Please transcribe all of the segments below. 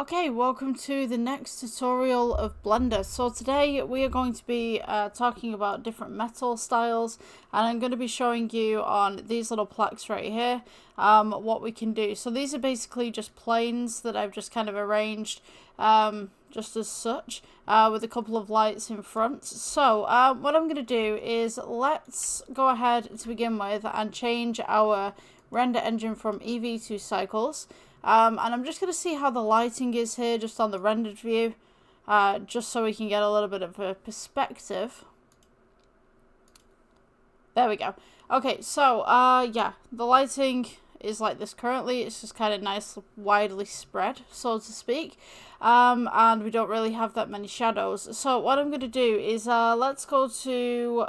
Okay, welcome to the next tutorial of Blender. So today we are going to be talking about different metal styles, and I'm going to be showing you on these little plaques right here what we can do. So these are basically just planes that I've just kind of arranged just as such with a couple of lights in front. So what I'm going to do is let's go ahead to begin with and change our render engine from EV to cycles. And I'm just going to see how the lighting is here just on the rendered view, just so we can get a little bit of a perspective. There we go. Okay, so yeah, the lighting is like this currently. It's just kind of nice, widely spread, so to speak, and we don't really have that many shadows. So what I'm going to do is let's go to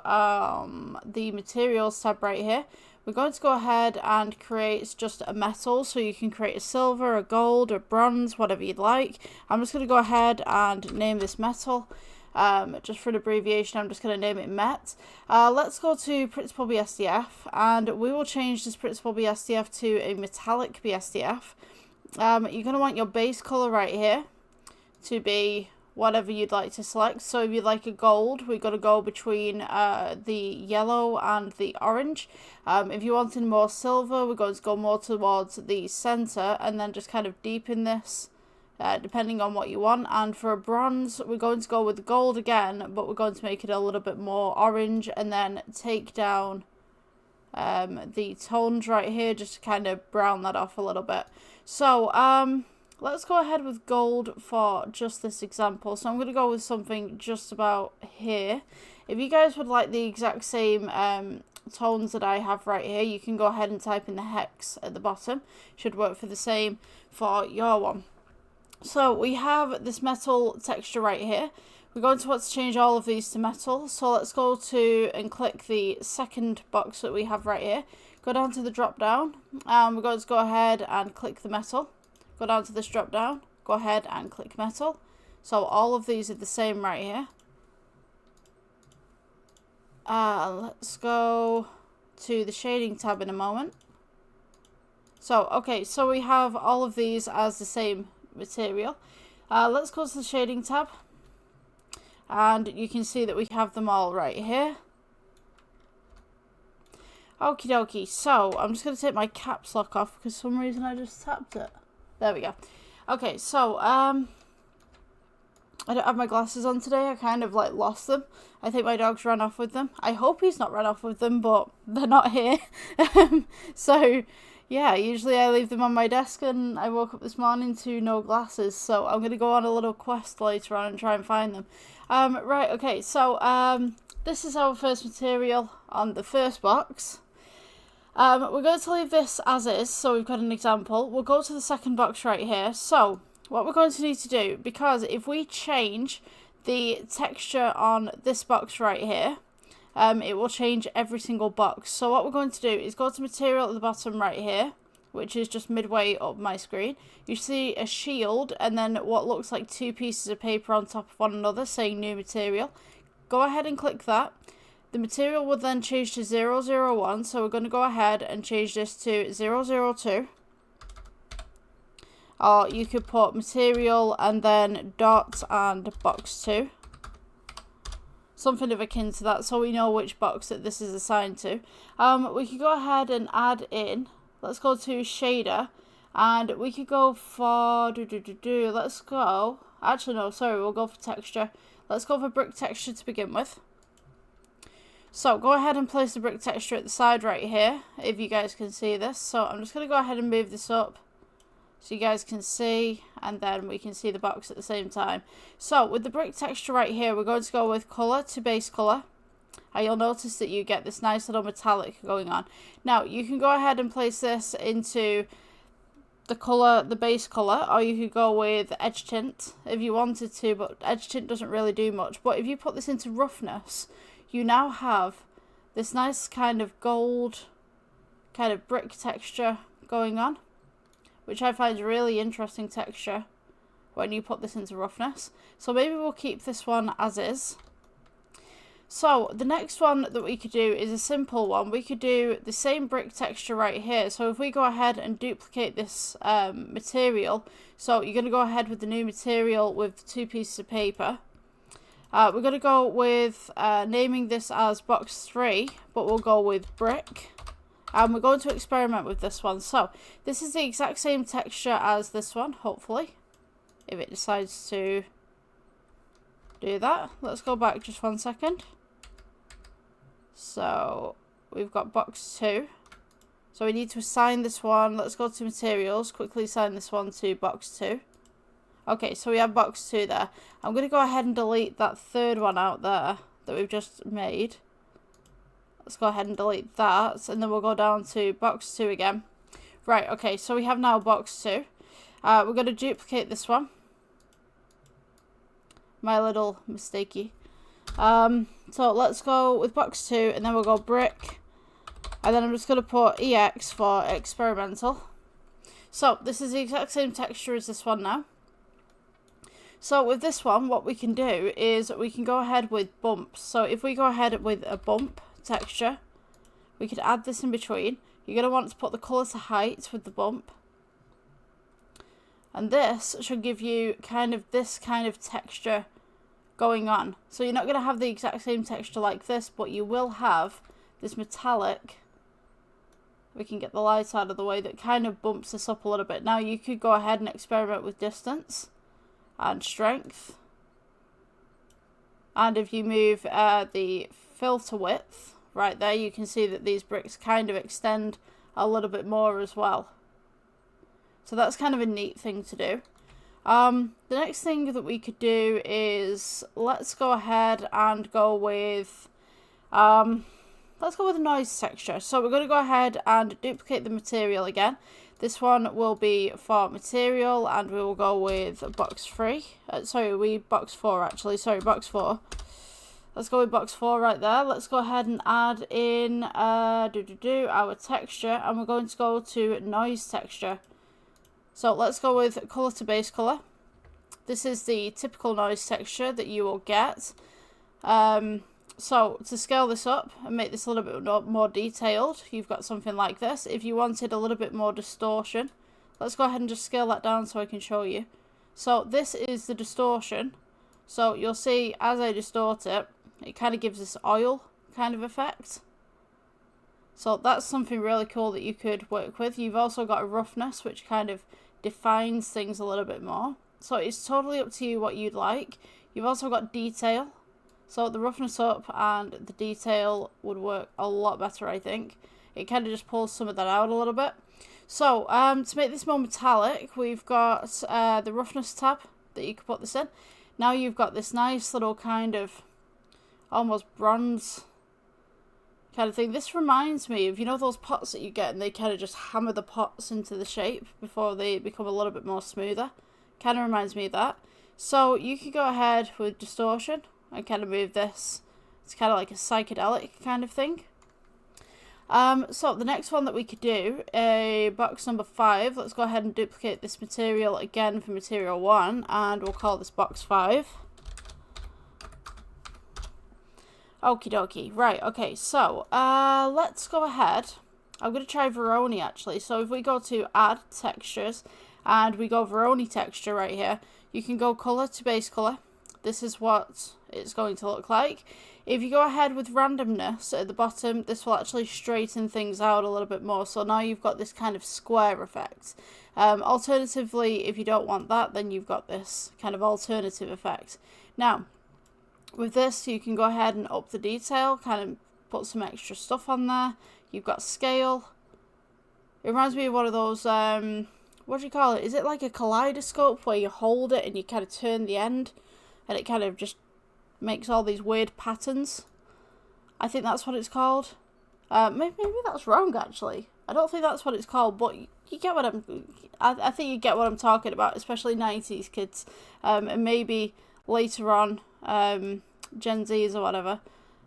the materials tab right here. We're going to go ahead and create just a metal, so you can create a silver, a gold, a bronze, whatever you'd like. I'm just going to go ahead and name this metal. Just for an abbreviation, I'm just going to name it MET. Let's go to Principal BSDF, and we will change this Principal BSDF to a metallic BSDF. You're going to want your base color right here to be whatever you'd like to select. So if you'd like a gold, we've got to go between the yellow and the orange. If you wanted more silver, we're going to go more towards the center and then just kind of deepen this depending on what you want. And for a bronze, we're going to go with gold again, but we're going to make it a little bit more orange and then take down the tones right here just to kind of brown that off a little bit. So let's go ahead with gold for just this example. So I'm going to go with something just about here. If you guys would like the exact same tones that I have right here, you can go ahead and type in the hex at the bottom. Should work for the same for your one. So we have this metal texture right here. We're going to want to change all of these to metal. So let's go to and click the second box that we have right here. Go down to the drop down, and we're going to go ahead and click the metal. Go down to this drop down, go ahead and click metal. So all of these are the same right here. Let's go to the shading tab in a moment. So, okay, so we have all of these as the same material. Let's go to the shading tab. And you can see that we have them all right here. Okie dokie, so I'm just going to take my caps lock off because for some reason I just tapped it. There we go. Okay, so I don't have my glasses on today. I kind of like lost them. I think my dog's ran off with them. I hope he's not run off with them, but they're not here. So yeah, usually I leave them on my desk, and I woke up this morning to no glasses. So I'm going to go on a little quest later on and try and find them. Right, okay, so this is our first material on the first box. We're going to leave this as is, so we've got an example. We'll go to the second box right here. So what we're going to need to do, because if we change the texture on this box right here, it will change every single box. So what we're going to do is go to material at the bottom right here, which is just midway up my screen. You see a shield and then what looks like two pieces of paper on top of one another saying new material. Go ahead and click that. The material will then change to 001, so we're going to go ahead and change this to 002. Or you could put material and then dot and box 2. Something of akin to that, so we know which box that this is assigned to. We could go ahead and add in, let's go to shader, and we could go for, let's go, actually no, sorry, we'll go for texture. Let's go for brick texture to begin with. So go ahead and place the brick texture at the side right here, if you guys can see this. So I'm just going to go ahead and move this up so you guys can see, and then we can see the box at the same time. So with the brick texture right here, we're going to go with color to base color. And you'll notice that you get this nice little metallic going on. Now you can go ahead and place this into the color, the base color, or you could go with edge tint if you wanted to, but edge tint doesn't really do much. But if you put this into roughness, you now have this nice kind of gold kind of brick texture going on, which I find a really interesting texture when you put this into roughness. So maybe we'll keep this one as is. So the next one that we could do is a simple one. We could do the same brick texture right here. So if we go ahead and duplicate this material, so you're going to go ahead with the new material with 2 pieces of paper. We're going to go with naming this as box 3, but we'll go with brick. And we're going to experiment with this one. So this is the exact same texture as this one, hopefully, if it decides to do that. Let's go back just 1 second. So we've got box 2. So we need to assign this one. Let's go to materials, quickly assign this one to box 2. Okay, so we have box 2 there. I'm going to go ahead and delete that third one out there that we've just made. Let's go ahead and delete that, and then we'll go down to box 2 again. Right, okay, so we have now box 2. We're going to duplicate this one. My little mistakey. So let's go with box 2, and then we'll go brick. And then I'm just going to put EX for experimental. So this is the exact same texture as this one now. So with this one, what we can do is we can go ahead with bumps. So if we go ahead with a bump texture, we could add this in between. You're going to want to put the colour to height with the bump. And this should give you kind of this kind of texture going on. So you're not going to have the exact same texture like this, but you will have this metallic. We can get the light out of the way, that kind of bumps this up a little bit. Now you could go ahead and experiment with distance and strength. And if you move the filter width right there, you can see that these bricks kind of extend a little bit more as well. So that's kind of a neat thing to do. The next thing that we could do is let's go ahead and go with a noise texture. So we're going to go ahead and duplicate the material again. This one will be for material, and we will go with box 3. Box 4 actually. Sorry, box 4. Let's go with box 4 right there. Let's go ahead and add in our texture, and we're going to go to noise texture. So let's go with color to base color. This is the typical noise texture that you will get. So to scale this up and make this a little bit more detailed, you've got something like this. If you wanted a little bit more distortion, let's go ahead and just scale that down so I can show you. So this is the distortion. So you'll see as I distort it, it kind of gives this oil kind of effect. So that's something really cool that you could work with. You've also got a roughness, which kind of defines things a little bit more. So it's totally up to you what you'd like. You've also got detail. So the roughness up and the detail would work a lot better, I think. It kind of just pulls some of that out a little bit. So to make this more metallic, we've got the roughness tab that you can put this in. Now you've got this nice little kind of almost bronze kind of thing. This reminds me of, you know, those pots that you get and they kind of just hammer the pots into the shape before they become a little bit more smoother. Kind of reminds me of that. So you could go ahead with distortion and kind of move this. It's kind of like a psychedelic kind of thing. So the next one that we could do, box number 5. Let's go ahead and duplicate this material again for material 1, and we'll call this box 5. Okie dokie. Right, okay, so let's go ahead. I'm going to try Veroni actually. So if we go to add textures and we go Veroni texture right here, you can go color to base color. This is what it's going to look like. If you go ahead with randomness at the bottom, this will actually straighten things out a little bit more. So now you've got this kind of square effect. Alternatively, if you don't want that, then you've got this kind of alternative effect. Now, with this, you can go ahead and up the detail, kind of put some extra stuff on there. You've got scale. It reminds me of one of those, what do you call it? Is it like a kaleidoscope where you hold it and you kind of turn the end and it kind of just makes all these weird patterns? I think that's what it's called. Maybe that's wrong actually. I don't think that's what it's called, but you get what I think you get what I'm talking about, especially 90s kids, and maybe later on Gen Zs or whatever.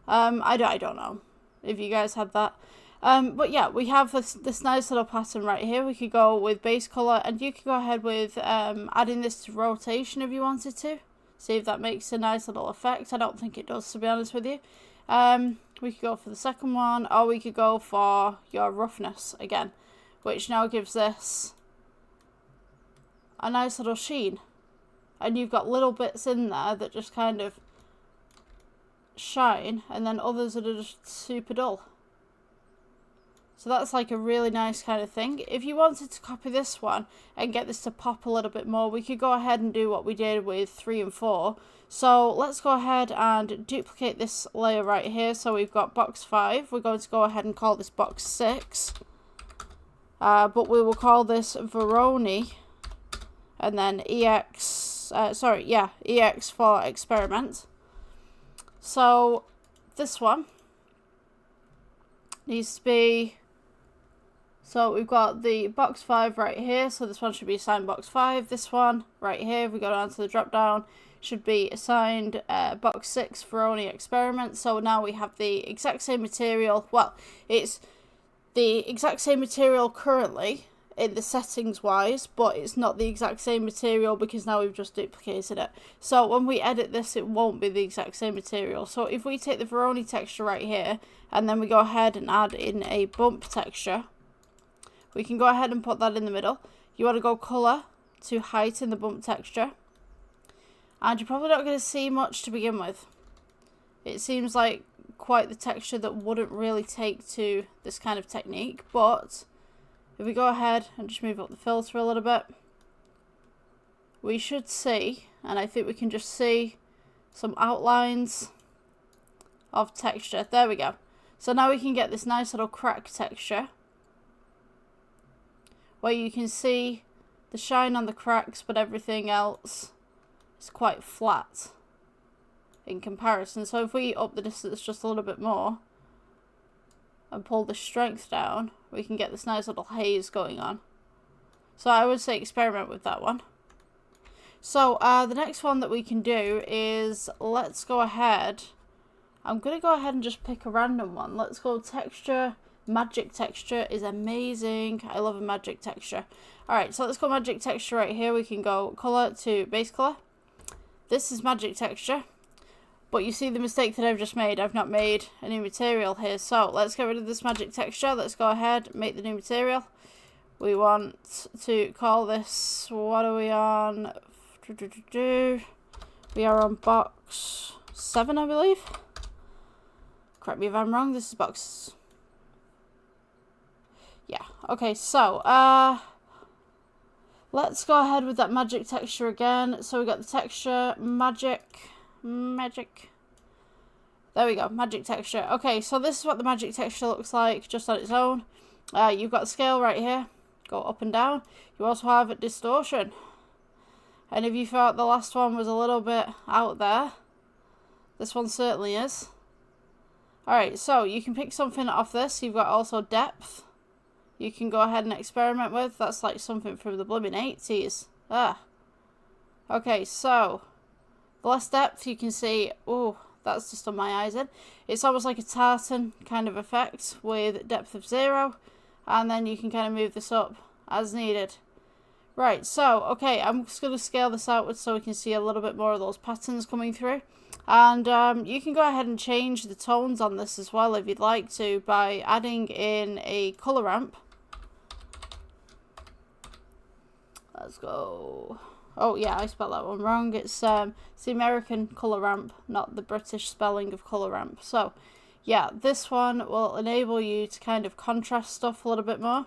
I don't know if you guys had that. But yeah, we have this nice little pattern right here. We could go with base color, and you could go ahead with adding this to rotation if you wanted to. See if that makes a nice little effect. I don't think it does, to be honest with you. We could go for the second one, or we could go for your roughness again, which now gives this a nice little sheen. And you've got little bits in there that just kind of shine, and then others that are just super dull. So that's like a really nice kind of thing. If you wanted to copy this one and get this to pop a little bit more, we could go ahead and do what we did with 3 and 4. So let's go ahead and duplicate this layer right here. So we've got box 5. We're going to go ahead and call this box 6. But we will call this Veroni. And then EX for experiment. So this one needs to be, so we've got the box 5 right here, so this one should be assigned box 5. This one right here, if we go down to the drop down, should be assigned box 6 for only experiment. So now we have the exact same material. Well, it's the exact same material currently in the settings wise, but it's not the exact same material because now we've just duplicated it. So when we edit this, it won't be the exact same material. So if we take the Veroni texture right here and then we go ahead and add in a bump texture, we can go ahead and put that in the middle. You want to go color to heighten the bump texture, and you're probably not going to see much to begin with. It seems like quite the texture that wouldn't really take to this kind of technique, but if we go ahead and just move up the filter a little bit, we should see, and I think we can just see some outlines of texture. There we go. So now we can get this nice little crack texture where you can see the shine on the cracks, but everything else is quite flat in comparison. So if we up the distance just a little bit more and pull the strength down, we can get this nice little haze going on. So I would say experiment with that one. So the next one that we can do is, let's go ahead. I'm going to go ahead and just pick a random one. Let's go texture. Magic texture is amazing. I love a magic texture. Alright, so let's go magic texture right here. We can go color to base color. This is magic texture. But you see the mistake that I've just made. I've not made a new material here. So let's get rid of this magic texture. Let's go ahead, make the new material. We want to call this, what are we on? We are on box 7, I believe. Correct me if I'm wrong. This is box, yeah. Okay, so let's go ahead with that magic texture again. So we got the texture, magic. There we go, magic texture. Okay, so this is what the magic texture looks like just on its own. You've got the scale right here, go up and down. You also have distortion. And if you thought the last one was a little bit out there, this one certainly is. Alright, so you can pick something off this. You've got also depth. You can go ahead and experiment with. That's like something from the blooming 80s. Okay, so the less depth you can see. Oh, that's just on my eyes in. It's almost like a tartan kind of effect with depth of 0. And then you can kind of move this up as needed. Right, so, okay, I'm just going to scale this outwards so we can see a little bit more of those patterns coming through. And you can go ahead and change the tones on this as well if you'd like to by adding in a color ramp. Let's go. Oh yeah, I spelled that one wrong. It's the American color ramp, not the British spelling of color ramp. So yeah, this one will enable you to kind of contrast stuff a little bit more.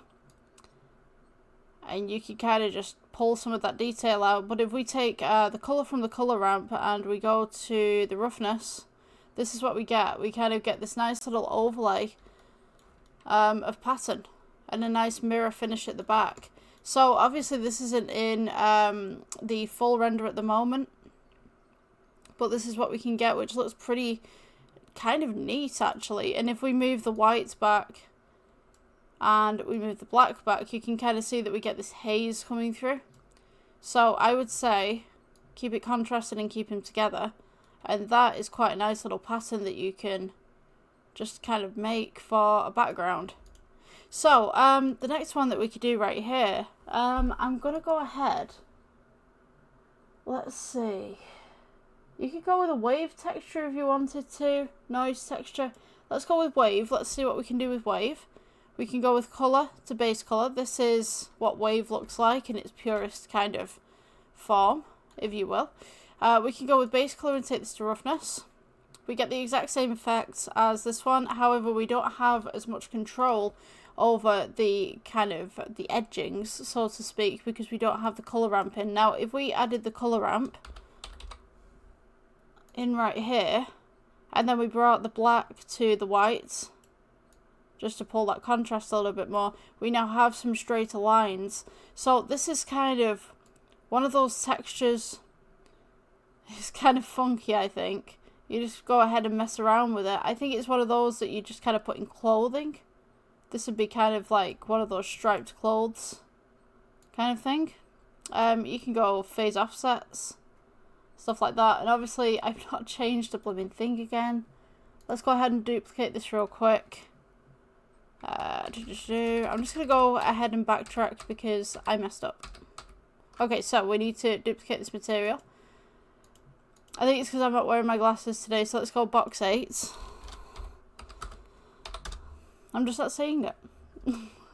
And you can kind of just pull some of that detail out. But if we take the colour from the colour ramp and we go to the roughness, this is what we get. We kind of get this nice little overlay of pattern and a nice mirror finish at the back. So obviously this isn't in the full render at the moment, but this is what we can get, which looks pretty kind of neat actually. And if we move the whites back and we move the black back, you can kind of see that we get this haze coming through. So I would say keep it contrasted and keep them together, and that is quite a nice little pattern that you can just kind of make for a background. So the next one that we could do right here, I'm gonna go ahead, let's see, You could go with a wave texture if you wanted to. Noise texture. Let's go with wave. Let's see what we can do with wave. We can go with colour to base colour. This is what wave looks like in its purest kind of form, if you will. We can go with base colour and take this to roughness. We get the exact same effects as this one. However, we don't have as much control over the kind of the edgings, so to speak, because we don't have the colour ramp in. Now, if we added the colour ramp in right here, and then we brought the black to the white, just to pull that contrast a little bit more, we now have some straighter lines. So this is kind of one of those textures. It's kind of funky, I think. You just go ahead and mess around with it. I think it's one of those that you just kind of put in clothing. This would be kind of like one of those striped clothes kind of thing. You can go phase offsets, stuff like that. And obviously, I've not changed the blooming thing again. Let's go ahead and duplicate this real quick. I'm just going to go ahead and backtrack because I messed up. Okay, so we need to duplicate this material. I think it's because I'm not wearing my glasses today, so let's go box 8. I'm just not seeing it.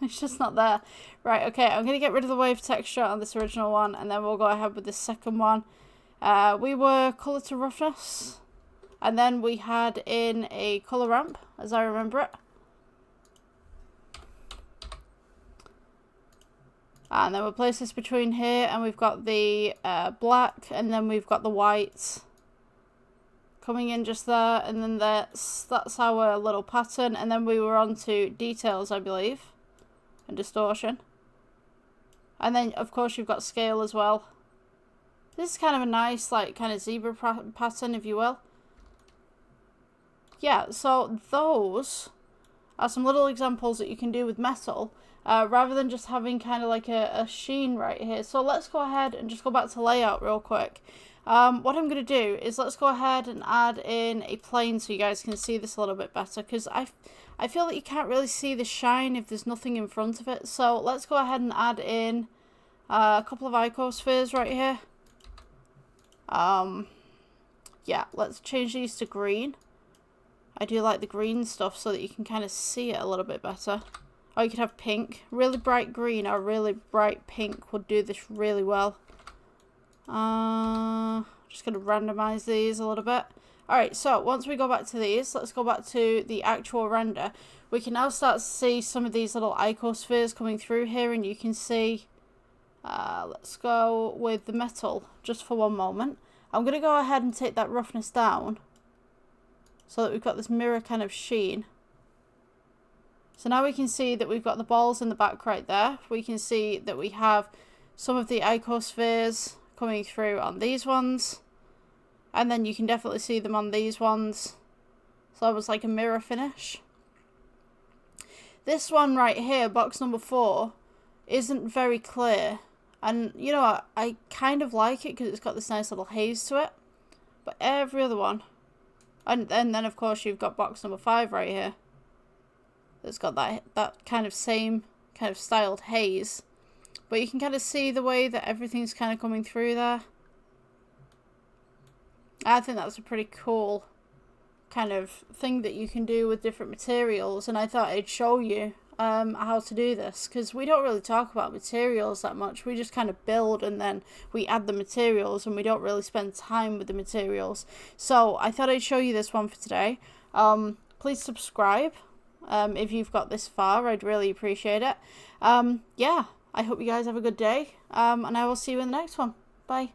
It's just not there. Right, okay, I'm going to get rid of the wave texture on this original one, and then we'll go ahead with the second one. We were colour to roughness, and then we had in a colour ramp, as I remember it. And then we'll place this between here, and we've got the black, and then we've got the white coming in just there, and then that's our little pattern. And then we were on to details, I believe, and distortion. And then, of course, you've got scale as well. This is kind of a nice, like, kind of zebra pattern, if you will. Yeah, so those are some little examples that you can do with metal, rather than just having kind of like a sheen right here. So let's go ahead and just go back to layout real quick. What I'm going to do is let's go ahead and add in a plane so you guys can see this a little bit better, because I feel that you can't really see the shine if there's nothing in front of it. So let's go ahead and add in a couple of icospheres right here. Yeah, let's change these to green. I do like the green stuff so that you can kind of see it a little bit better. Or you could have pink. Really bright green or really bright pink would do this really well. Just going to randomize these a little bit. Alright, so once we go back to these, let's go back to the actual render. We can now start to see some of these little icospheres coming through here, and you can see, let's go with the metal just for one moment. I'm going to go ahead and take that roughness down so that we've got this mirror kind of sheen. So now we can see that we've got the balls in the back right there. We can see that we have some of the icospheres coming through on these ones. And then you can definitely see them on these ones. So that was like a mirror finish. This one right here, box number 4, isn't very clear. And, you know, I kind of like it because it's got this nice little haze to it. But every other one. And then, of course, you've got box number 5 right here. It's got that kind of same kind of styled haze. But you can kind of see the way that everything's kind of coming through there. I think that's a pretty cool kind of thing that you can do with different materials. And I thought I'd show you how to do this, because we don't really talk about materials that much. We just kind of build and then we add the materials, and we don't really spend time with the materials. So I thought I'd show you this one for today. Please subscribe if you've got this far. I'd really appreciate it. Yeah, I hope you guys have a good day, and I will see you in the next one. Bye.